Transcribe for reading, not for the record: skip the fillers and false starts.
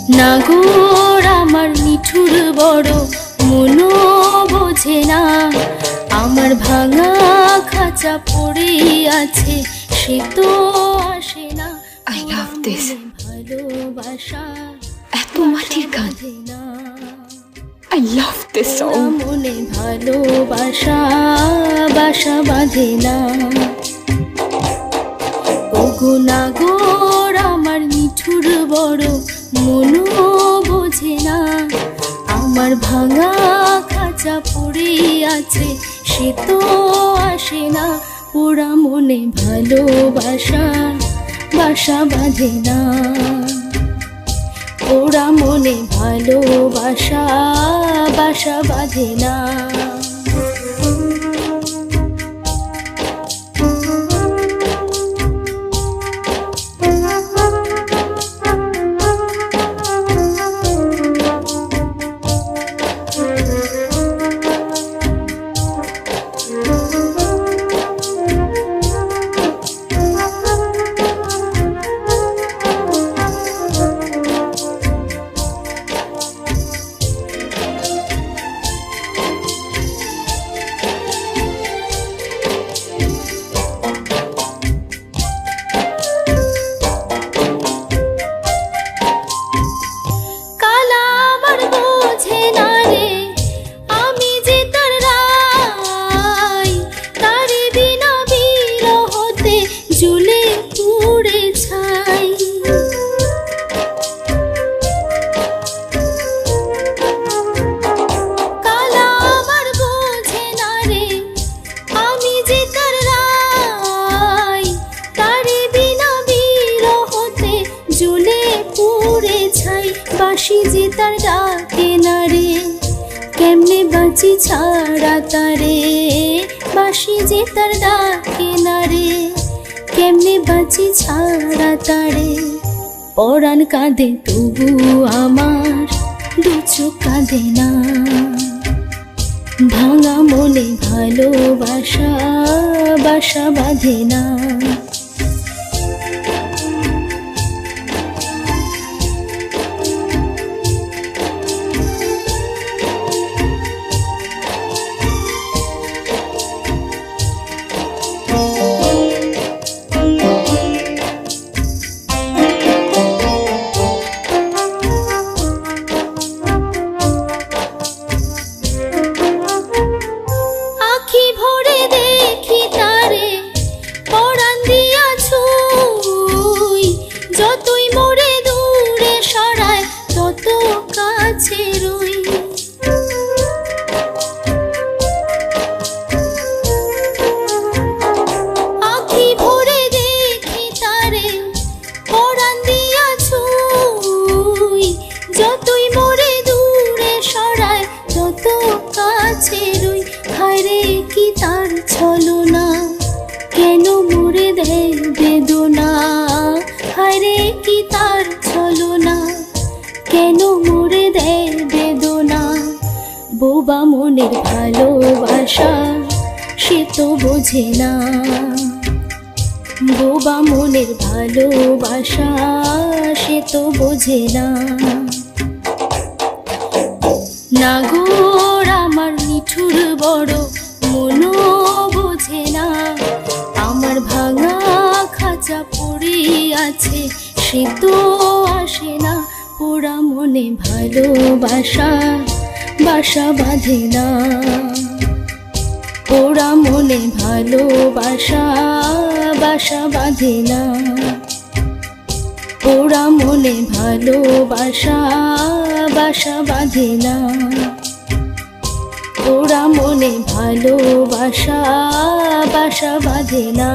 নাগর আমার নিঠুর বড় মনো বোঝে না, আমার ভাঙা খাঁচা পড়ে আছে সে তো আসে না। I love this. ভালোবাসা এত মাটির গান। I love this song. মনে ভালোবাসা বাসা বাঁধে না। ওগো নাগর আমার নিঠুর বড় মনো বোঝে না, আমার ভাঙা খাঁচা পড়ে আছে সে তো আসে না। ওরা মনে ভালোবাসা বাসা বাঁধে না, ওরা মনে ভালোবাসা বাসা বাঁধে না। বাঁশি যে তার ডাকে না রে, কেমনে বাঁচি ছাড়া তারে। বাঁশি যে তার ডাকে না রে, কেমনে বাঁচি ছাড়া তারে। পরাণ কাঁদে তবু আমার দু চোখ কাঁদে না, ভাঙা মনে ভালোবাসা বাসা বাঁধে না। কি তার ছলনা, কেন মোরে দেয় বেদনা। হায়রে কি তার ছলনা, কেন মোরে দেয় বেদনা। বোবা মনের ভালোবাসা সে তো বোঝে না, বোবা মনের ভালোবাসা সে তো বোঝে না। নাগর আমার নিঠুর বড় মনো বোঝে না, আমার ভাঙা খাঁচা পড়ে আছে সে তো আসে না। পোড়া মনে ভালোবাসা বাসা বাঁধে না, পোড়া মনে ভালোবাসা বাসা বাঁধে না। পোড়া মনে ভালোবাসা বাসা বাঁধে না, পোড়া মনে ভালোবাসা বাসা বাঁধে না।